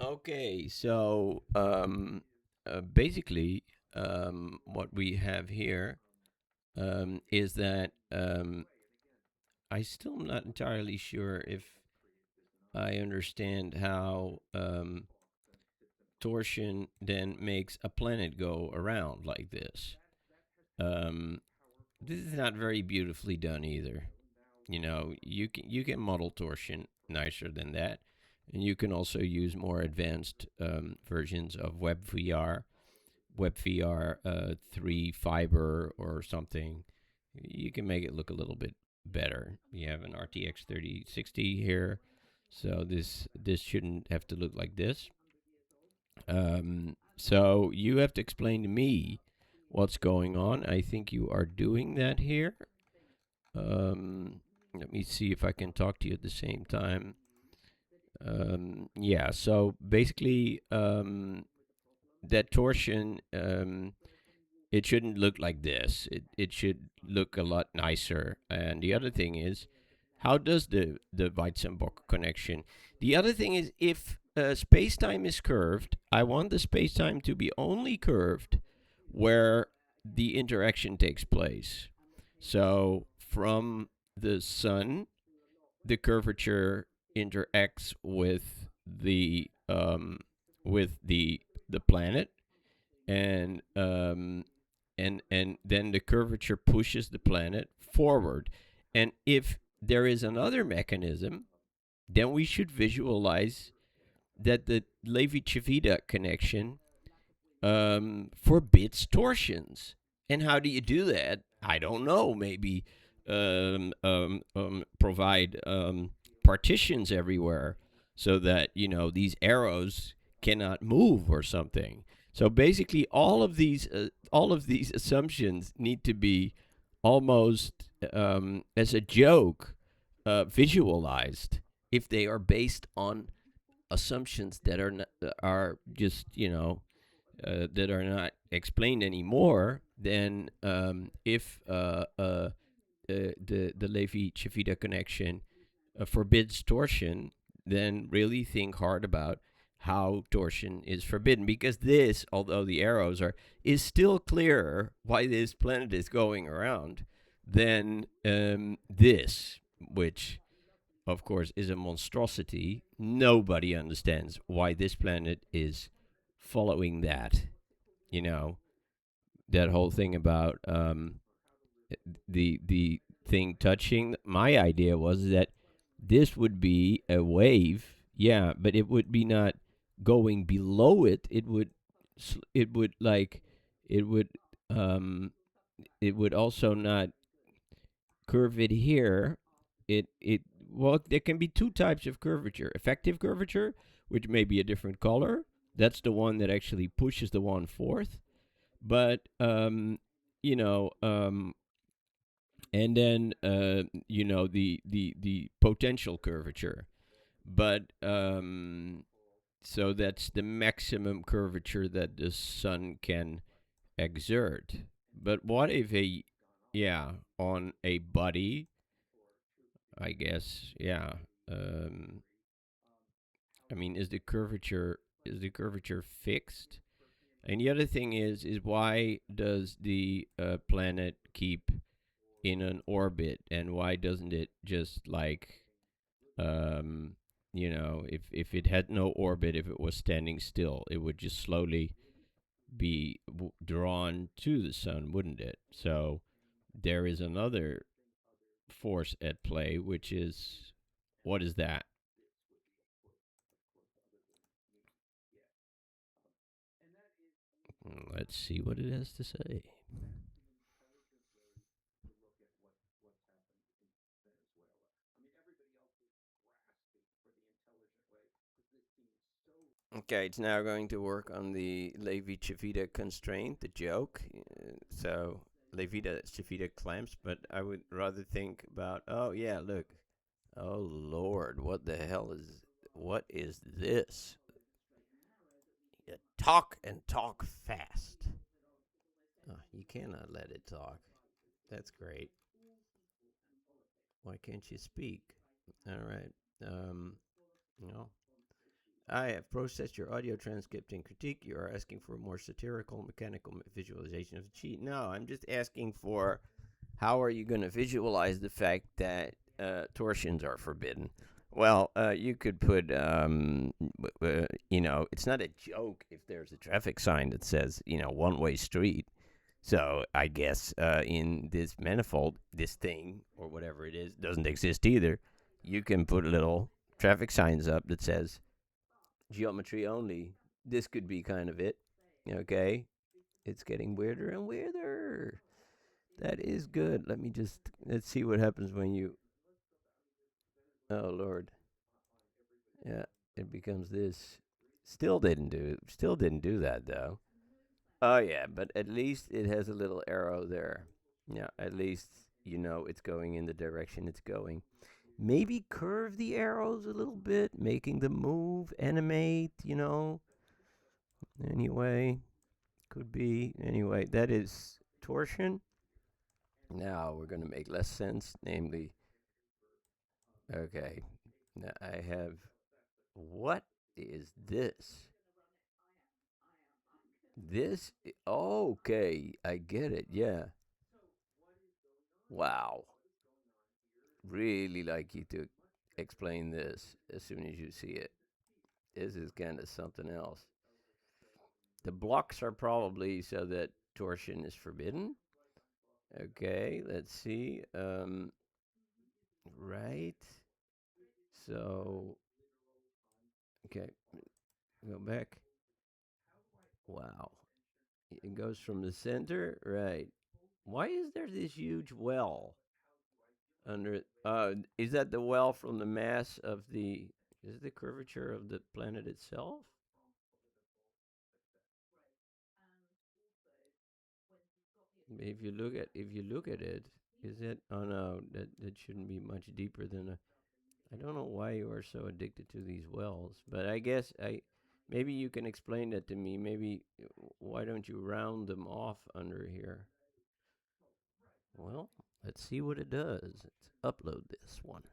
Okay, so basically, what we have here is that I still am not entirely sure if I understand how torsion then makes a planet go around like this. Um, this is not very beautifully done either. You can model torsion nicer than that, and you can also use more advanced versions of WebVR 3 fiber or something. You can make it look a little bit better. You have an RTX 3060 here, so this shouldn't have to look like this. So you have to explain to me what's going on. I think you are doing that here. Let me see if I can talk to you at the same time. Yeah, so basically, that torsion, it shouldn't look like this. It should look a lot nicer. And the other thing is, how does the Weizenbock connection? The other thing is, if space-time is curved, I want the space-time to be only curved where the interaction takes place. So from the sun, the curvature interacts with the planet, and and then the curvature pushes the planet forward. And if there is another mechanism, then we should visualize that the Levi-Cevita connection forbids torsions. And how do you do that? I don't know. Maybe provide partitions everywhere so that these arrows cannot move or something. So basically, all of these assumptions need to be almost as a joke visualized if they are based on assumptions that are just that are not explained anymore, then if the Levi-Cevita connection forbids torsion, then really think hard about how torsion is forbidden, because this, although the arrows are, is still clearer why this planet is going around than this, which of course is a monstrosity. Nobody understands why this planet is following that. You know, that whole thing about the thing touching. My idea was that this would be a wave, yeah, but it would be not going below it. It would like it would um it would also not curve it here. It Well, there can be two types of curvature: effective curvature, which may be a different color. That's the one that actually pushes the one forth. But you know, and then the potential curvature. But so that's the maximum curvature that the sun can exert. But what if yeah, on a body, I guess, yeah. Um, I mean, is the curvature fixed? And the other thing is why does the planet keep in an orbit, and why doesn't it just like if it had no orbit, if it was standing still, it would just slowly be drawn to the sun, wouldn't it? So there is another force at play, which is, what is that? Let's see what it has to say. Okay, it's now going to work on the Levi-Cevita constraint, the joke. So Levi-Cevita clamps, but I would rather think about, oh yeah, look. Oh Lord, what is this? You talk and talk fast. Oh, you cannot let it talk. That's great. Why can't you speak? All right. Um, no. I have processed your audio transcript and critique. You are asking for a more satirical, mechanical visualization of the cheat. No, I'm just asking for how are you going to visualize the fact that torsions are forbidden? Well, you could put, it's not a joke if there's a traffic sign that says, one-way street. So I guess in this manifold, this thing or whatever it is doesn't exist either. You can put little traffic signs up that says geometry only. This could be kind of it. Okay, it's getting weirder and weirder. That is good. Let's see what happens when you. Oh Lord, yeah, it becomes this. Still didn't do that though. Oh yeah, but at least it has a little arrow there. Yeah, at least it's going in the direction it's going. Maybe curve the arrows a little bit, making them move, animate. Anyway, could be. Anyway, that is torsion. Now we're going to make less sense, namely, okay, now I have, what is this? Okay, I get it, yeah. Wow. Really like you to explain this as soon as you see it. This is kind of something else. The blocks are probably so that torsion is forbidden. Okay, let's see. Right. So, okay, go back. Wow. It goes from the center, right? Why is there this huge well under? Is that the well from the mass of the? Is it the curvature of the planet itself? If you look at it, is it? Oh no, that shouldn't be much deeper than a. I don't know why you are so addicted to these wells, but I guess I. Maybe you can explain that to me. Maybe why don't you round them off under here? Well, let's see what it does. Let's upload this one.